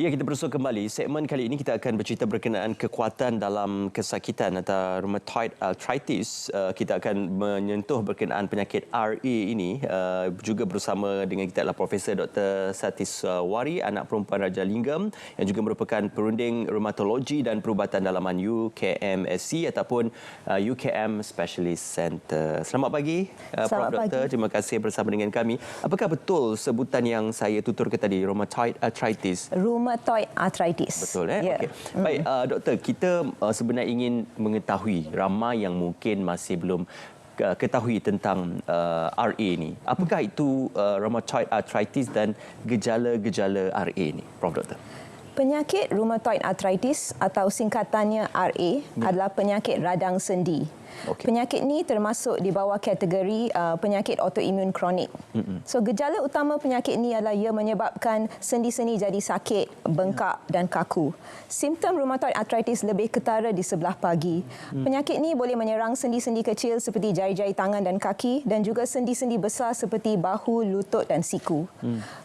Ya, kita bersua kembali. Segmen kali ini kita akan bercerita berkenaan kekuatan dalam kesakitan atau rheumatoid arthritis. Kita akan menyentuh berkenaan penyakit RA ini. Juga bersama dengan kita adalah Profesor Dr. Satiswari, anak perempuan Raja Linggam, yang juga merupakan perunding rheumatologi dan perubatan dalaman UKMSC ataupun UKM Specialist Center. Selamat pagi, Prof. Dr. Terima kasih bersama dengan kami. Apakah betul sebutan yang saya tuturkan tadi, rheumatoid arthritis? Rheumatoid arthritis. Betul, Yeah. Okey. Baik, doktor, kita sebenarnya ingin mengetahui, ramai yang mungkin masih belum ketahui tentang RA ini. Apakah itu rheumatoid arthritis dan gejala-gejala RA ini, Prof. Doktor? Penyakit rheumatoid arthritis atau singkatannya RA adalah penyakit radang sendi. Okey. Penyakit ini termasuk di bawah kategori penyakit autoimun kronik. So gejala utama penyakit ini adalah ia menyebabkan sendi-sendi jadi sakit, bengkak dan kaku. Simptom rheumatoid arthritis lebih ketara di sebelah pagi. Penyakit ini boleh menyerang sendi-sendi kecil seperti jari-jari tangan dan kaki dan juga sendi-sendi besar seperti bahu, lutut dan siku.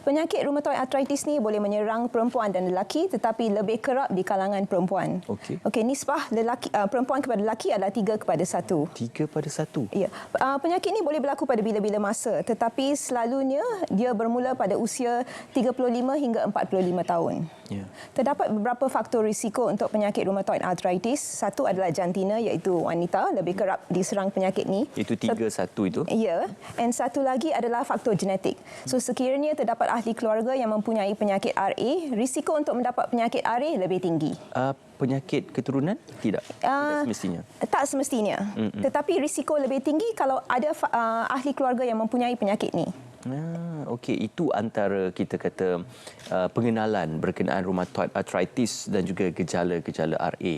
Penyakit rheumatoid arthritis ini boleh menyerang perempuan dan lelaki tetapi lebih kerap di kalangan perempuan. Okey, nisbah perempuan kepada lelaki adalah 3:1. 3:1? Ya. Penyakit ini boleh berlaku pada bila-bila masa tetapi selalunya dia bermula pada usia 35 hingga 45 tahun. Ya. Terdapat beberapa faktor risiko untuk penyakit rheumatoid arthritis. Satu adalah jantina iaitu wanita lebih kerap diserang penyakit ini. Itu 3:1 itu? Ya. Dan satu lagi adalah faktor genetik. So sekiranya terdapat ahli keluarga yang mempunyai penyakit RA, risiko untuk mendapat penyakit RA lebih tinggi. Penyakit keturunan? Tidak. Tidak semestinya. Tak semestinya. Tetapi risiko lebih tinggi kalau ada ahli keluarga yang mempunyai penyakit ini. Okey, itu antara kita kata pengenalan berkenaan rheumatoid arthritis dan juga gejala-gejala RA.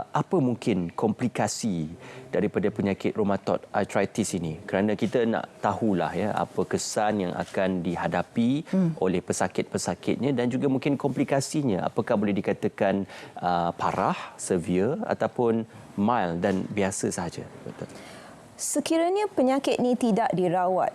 Apa mungkin komplikasi daripada penyakit rheumatoid arthritis ini? Kerana kita nak tahulah ya apa kesan yang akan dihadapi oleh pesakit-pesakitnya dan juga mungkin komplikasinya. Apakah boleh dikatakan parah, severe ataupun mild dan biasa sahaja? Betul. Sekiranya penyakit ini tidak dirawat,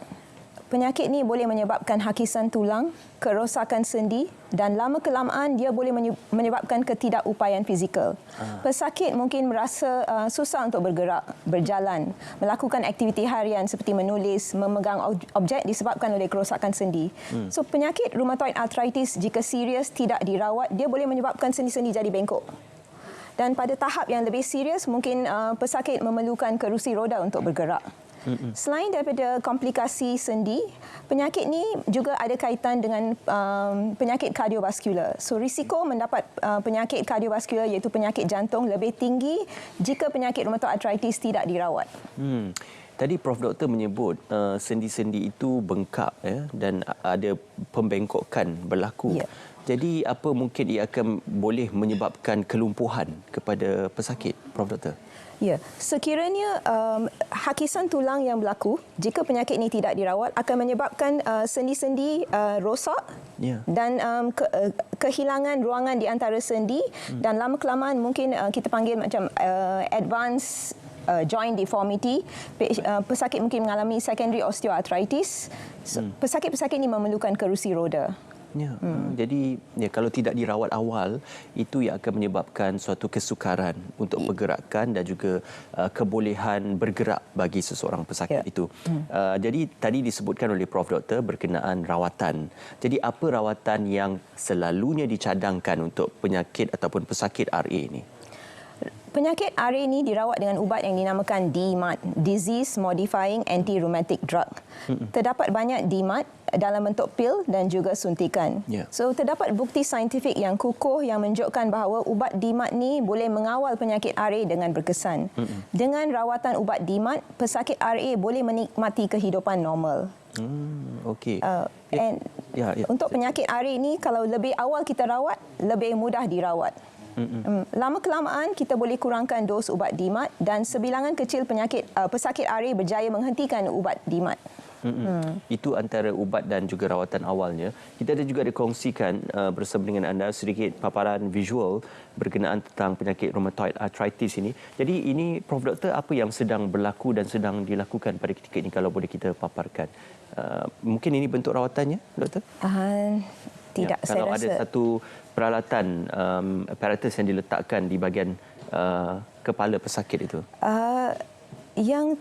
penyakit ini boleh menyebabkan hakisan tulang, kerosakan sendi dan lama-kelamaan dia boleh menyebabkan ketidakupayaan fizikal. Pesakit mungkin merasa susah untuk bergerak, berjalan, melakukan aktiviti harian seperti menulis, memegang objek disebabkan oleh kerosakan sendi. So penyakit rheumatoid arthritis jika serius tidak dirawat, dia boleh menyebabkan sendi-sendi jadi bengkok. Dan pada tahap yang lebih serius mungkin pesakit memerlukan kerusi roda untuk bergerak. Selain daripada komplikasi sendi, penyakit ini juga ada kaitan dengan penyakit kardiovaskular. So risiko mendapat penyakit kardiovaskular iaitu penyakit jantung lebih tinggi jika penyakit rheumatoid arthritis tidak dirawat. Tadi Prof. Doktor menyebut sendi-sendi itu bengkak ya, dan ada pembengkokan berlaku. Ya. Jadi apa mungkin ia akan boleh menyebabkan kelumpuhan kepada pesakit, Prof. Doktor? Ya, sekiranya hakisan tulang yang berlaku jika penyakit ini tidak dirawat akan menyebabkan sendi-sendi rosak dan kehilangan ruangan di antara sendi dan lama-kelamaan mungkin kita panggil macam advanced joint deformity. Pesakit mungkin mengalami secondary osteoarthritis. Pesakit-pesakit ini memerlukan kerusi roda. Ya, jadi ya, kalau tidak dirawat awal, itu yang akan menyebabkan suatu kesukaran untuk pergerakan dan juga kebolehan bergerak bagi seseorang pesakit itu. Jadi tadi disebutkan oleh Prof. Doktor berkenaan rawatan. Jadi apa rawatan yang selalunya dicadangkan untuk penyakit ataupun pesakit RA ini? Penyakit RA ini dirawat dengan ubat yang dinamakan DMARD, Disease Modifying Anti-Rheumatic Drug. Terdapat banyak DMARD dalam bentuk pil dan juga suntikan. So terdapat bukti saintifik yang kukuh yang menunjukkan bahawa ubat DMARD ni boleh mengawal penyakit RA dengan berkesan. Dengan rawatan ubat DMARD, pesakit RA boleh menikmati kehidupan normal. Okey. Untuk penyakit RA ini kalau lebih awal kita rawat, lebih mudah dirawat. Lama-kelamaan kita boleh kurangkan dos ubat DMARD dan sebilangan kecil pesakit RA berjaya menghentikan ubat DMARD. Itu antara ubat dan juga rawatan awalnya. Kita ada juga dikongsikan bersama dengan anda sedikit paparan visual berkenaan tentang penyakit rheumatoid arthritis ini. Jadi ini Prof. Doktor, apa yang sedang berlaku dan sedang dilakukan pada ketika ini kalau boleh kita paparkan? Mungkin ini bentuk rawatannya, Doktor? Tidak, Ya, saya kalau rasa. ada satu peralatan apparatus yang diletakkan di bahagian kepala pesakit itu. Yang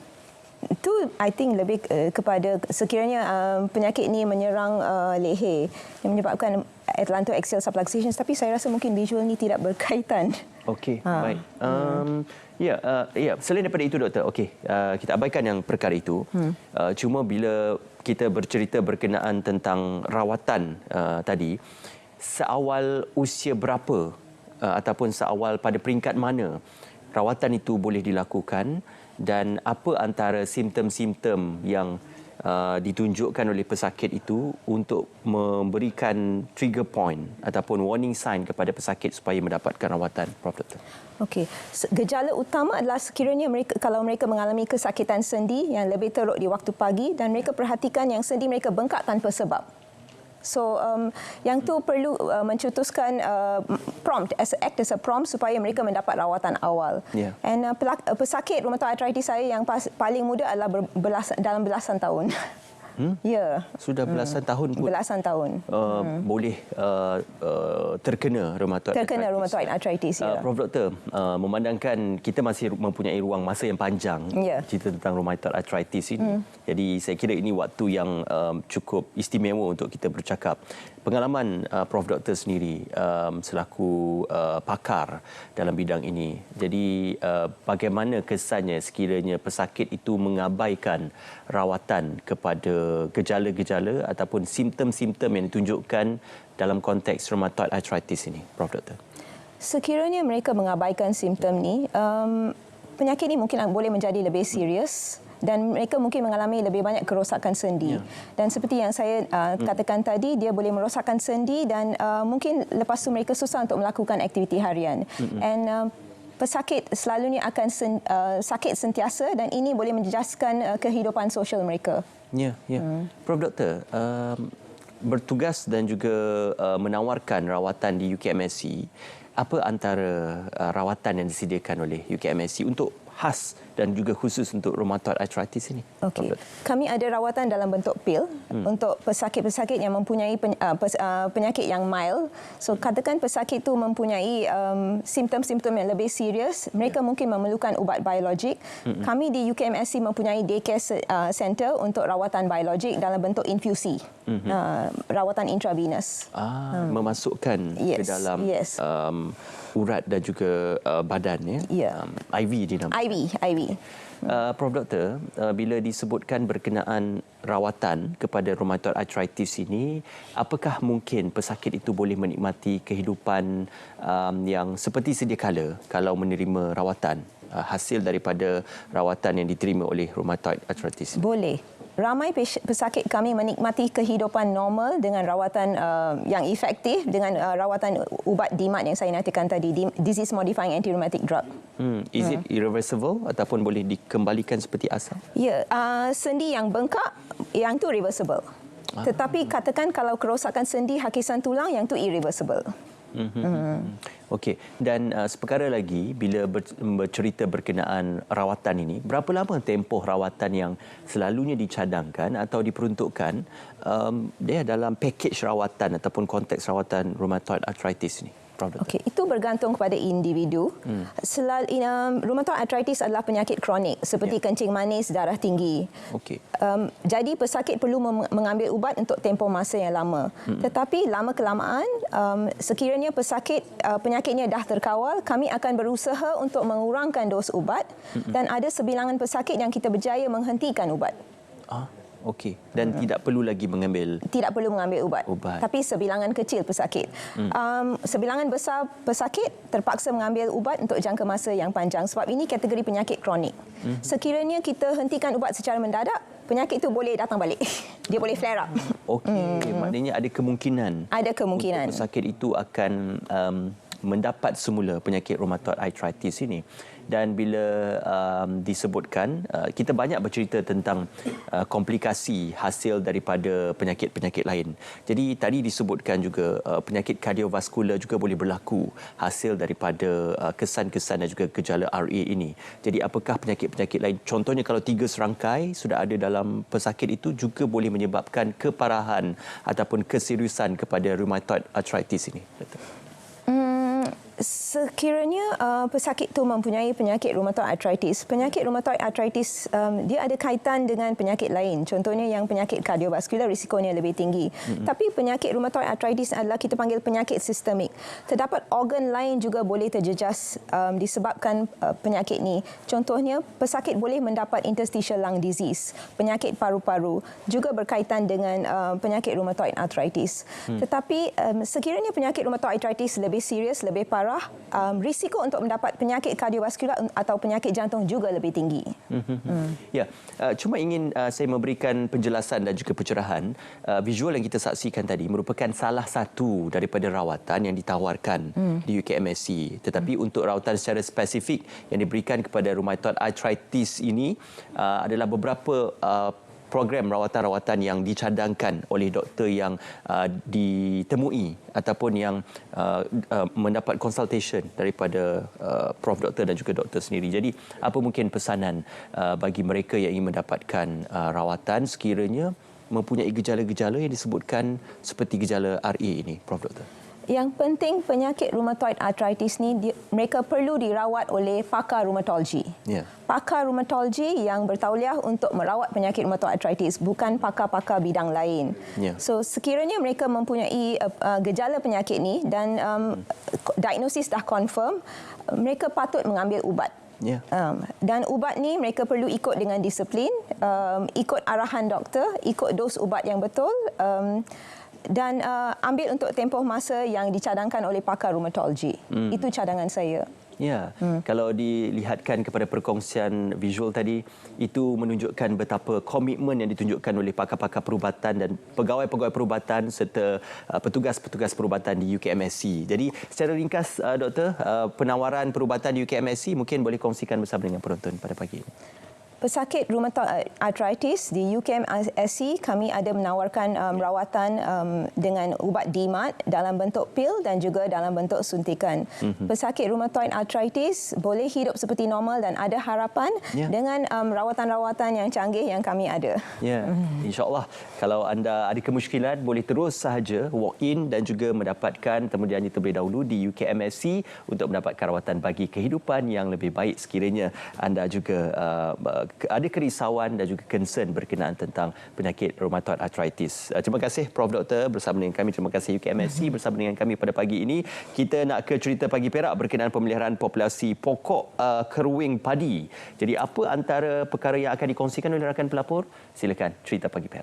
itu I think lebih kepada sekiranya penyakit ini menyerang leher yang menyebabkan atlantoaxial subluxation, tapi saya rasa mungkin visual ni tidak berkaitan. Okey, baik. Selain daripada itu doktor, okey, kita abaikan yang perkara itu. Cuma bila kita bercerita berkenaan tentang rawatan tadi, seawal usia berapa ataupun seawal pada peringkat mana rawatan itu boleh dilakukan dan apa antara simptom-simptom yang ditunjukkan oleh pesakit itu untuk memberikan trigger point ataupun warning sign kepada pesakit supaya mendapatkan rawatan, Prof. Dr. Okey, gejala utama adalah sekiranya kalau mereka mengalami kesakitan sendi yang lebih teruk di waktu pagi dan mereka perhatikan yang sendi mereka bengkak tanpa sebab. So yang tu perlu mencetuskan prompt, act as a prompt supaya mereka mendapat rawatan awal. Yeah. And pesakit rheumatoid arthritis saya yang paling muda adalah dalam belasan tahun. Ya. Sudah belasan tahun pun Belasan tahun. boleh terkena rheumatoid Rheumatoid arthritis. Ya. Prof. Dr. Memandangkan kita masih mempunyai ruang masa yang panjang cerita tentang rheumatoid arthritis ini. Jadi saya kira ini waktu yang cukup istimewa untuk kita bercakap. Pengalaman Prof. Dr. sendiri selaku pakar dalam bidang ini. Jadi bagaimana kesannya sekiranya pesakit itu mengabaikan rawatan kepada gejala-gejala ataupun simptom-simptom yang ditunjukkan dalam konteks rheumatoid arthritis ini, Prof. Dr. Sekiranya mereka mengabaikan simptom ni, penyakit ini mungkin boleh menjadi lebih serius dan mereka mungkin mengalami lebih banyak kerosakan sendi. Dan seperti yang saya katakan tadi, dia boleh merosakkan sendi dan mungkin lepas tu mereka susah untuk melakukan aktiviti harian. And pesakit selalunya akan sakit sentiasa dan ini boleh menjejaskan kehidupan sosial mereka. Ya. Prof. Dr. Bertugas dan juga menawarkan rawatan di UKMSC. Apa antara rawatan yang disediakan oleh UKMSC untuk khas dan juga khusus untuk rheumatoid arthritis ini? Okey. Kami ada rawatan dalam bentuk pil untuk pesakit-pesakit yang mempunyai penyakit yang mild. So katakan pesakit itu mempunyai simptom-simptom yang lebih serius, mereka mungkin memerlukan ubat biologik. Kami di UKMSC mempunyai daycare center untuk rawatan biologik dalam bentuk infusi. Rawatan intravenous. Memasukkan ke dalam urat dan juga badan ya. IV dinamakan. IV. Prof. Dr. Bila disebutkan berkenaan rawatan kepada rheumatoid arthritis ini, apakah mungkin pesakit itu boleh menikmati kehidupan yang seperti sedia kala kalau menerima rawatan hasil daripada rawatan yang diterima oleh rheumatoid arthritis? Boleh. Ramai pesakit kami menikmati kehidupan normal dengan rawatan yang efektif, dengan rawatan ubat DMAT yang saya nyatakan tadi, disease modifying anti-rheumatic drug. Is it irreversible ataupun boleh dikembalikan seperti asal? Ya, sendi yang bengkak, yang tu reversible. Tetapi katakan kalau kerosakan sendi hakisan tulang, yang tu irreversible. Okey, dan seperkara lagi bila bercerita berkenaan rawatan ini, berapa lama tempoh rawatan yang selalunya dicadangkan atau diperuntukkan dia dalam pakej rawatan ataupun konteks rawatan rheumatoid arthritis ini? Okey, itu bergantung kepada individu. Rheumatoid arthritis adalah penyakit kronik seperti kencing manis, darah tinggi. Okey. Jadi pesakit perlu mengambil ubat untuk tempoh masa yang lama. Tetapi lama kelamaan, sekiranya pesakit penyakitnya dah terkawal, kami akan berusaha untuk mengurangkan dos ubat dan ada sebilangan pesakit yang kita berjaya menghentikan ubat. Okey, dan tidak perlu lagi mengambil? Tidak perlu mengambil ubat. Tapi sebilangan kecil pesakit. Sebilangan besar pesakit terpaksa mengambil ubat untuk jangka masa yang panjang sebab ini kategori penyakit kronik. Sekiranya kita hentikan ubat secara mendadak, penyakit itu boleh datang balik. Dia boleh flare up. Okey, maknanya ada kemungkinan. Ada kemungkinan. Pesakit itu akan mendapat semula penyakit rheumatoid arthritis ini. Dan bila disebutkan, kita banyak bercerita tentang komplikasi hasil daripada penyakit-penyakit lain. Jadi tadi disebutkan juga penyakit kardiovaskular juga boleh berlaku hasil daripada kesan-kesan dan juga gejala RA ini. Jadi apakah penyakit-penyakit lain? Contohnya kalau 3 serangkai sudah ada dalam pesakit itu juga boleh menyebabkan keparahan ataupun keseriusan kepada rheumatoid arthritis ini. Sekiranya pesakit itu mempunyai penyakit rheumatoid arthritis, penyakit rheumatoid arthritis dia ada kaitan dengan penyakit lain. Contohnya yang penyakit kardiovaskular risikonya lebih tinggi. Tapi penyakit rheumatoid arthritis adalah kita panggil penyakit sistemik. Terdapat organ lain juga boleh terjejas disebabkan penyakit ini. Contohnya pesakit boleh mendapat interstitial lung disease, penyakit paru-paru juga berkaitan dengan penyakit rheumatoid arthritis. Tetapi sekiranya penyakit rheumatoid arthritis lebih serius, lebih parah, risiko untuk mendapat penyakit kardiovaskular atau penyakit jantung juga lebih tinggi. Ya, cuma ingin saya memberikan penjelasan dan juga pencerahan. Visual yang kita saksikan tadi merupakan salah satu daripada rawatan yang ditawarkan di UKMSC. Tetapi untuk rawatan secara spesifik yang diberikan kepada rheumatoid arthritis ini adalah beberapa program rawatan-rawatan yang dicadangkan oleh doktor yang ditemui ataupun yang mendapat consultation daripada prof doktor dan juga doktor sendiri. Jadi apa mungkin pesanan bagi mereka yang ingin mendapatkan rawatan sekiranya mempunyai gejala-gejala yang disebutkan seperti gejala RA ini, Prof Doktor? Yang penting penyakit rheumatoid arthritis ni mereka perlu dirawat oleh pakar rheumatologi. Yeah. Pakar rheumatologi yang bertauliah untuk merawat penyakit rheumatoid arthritis, bukan pakar-pakar bidang lain. Yeah. So sekiranya mereka mempunyai gejala penyakit ni dan diagnosis dah confirm, mereka patut mengambil ubat. Yeah. Dan ubat ni mereka perlu ikut dengan disiplin, ikut arahan doktor, ikut dos ubat yang betul, dan ambil untuk tempoh masa yang dicadangkan oleh pakar rheumatologi. Itu cadangan saya. Ya, kalau dilihatkan kepada perkongsian visual tadi, itu menunjukkan betapa komitmen yang ditunjukkan oleh pakar-pakar perubatan dan pegawai-pegawai perubatan serta petugas-petugas perubatan di UKMSC. Jadi secara ringkas, Doktor, penawaran perubatan di UKMSC mungkin boleh kongsikan bersama dengan penonton pada pagi ini. Pesakit rheumatoid arthritis di UKMSC, kami ada menawarkan rawatan dengan ubat DMARD dalam bentuk pil dan juga dalam bentuk suntikan. Pesakit rheumatoid arthritis boleh hidup seperti normal dan ada harapan dengan rawatan-rawatan yang canggih yang kami ada. Ya, insya-Allah kalau anda ada kemusykilan boleh terus sahaja walk in dan juga mendapatkan temu janji terlebih dahulu di UKMSC untuk mendapatkan rawatan bagi kehidupan yang lebih baik sekiranya anda juga ada kerisauan dan juga concern berkenaan tentang penyakit rheumatoid arthritis. Terima kasih Prof Doktor bersama dengan kami. Terima kasih UKMSC bersama dengan kami pada pagi ini. Kita nak ke cerita Pagi Perak berkenaan pemeliharaan populasi pokok keruing padi. Jadi apa antara perkara yang akan dikongsikan oleh rakan pelapor? Silakan cerita Pagi Perak.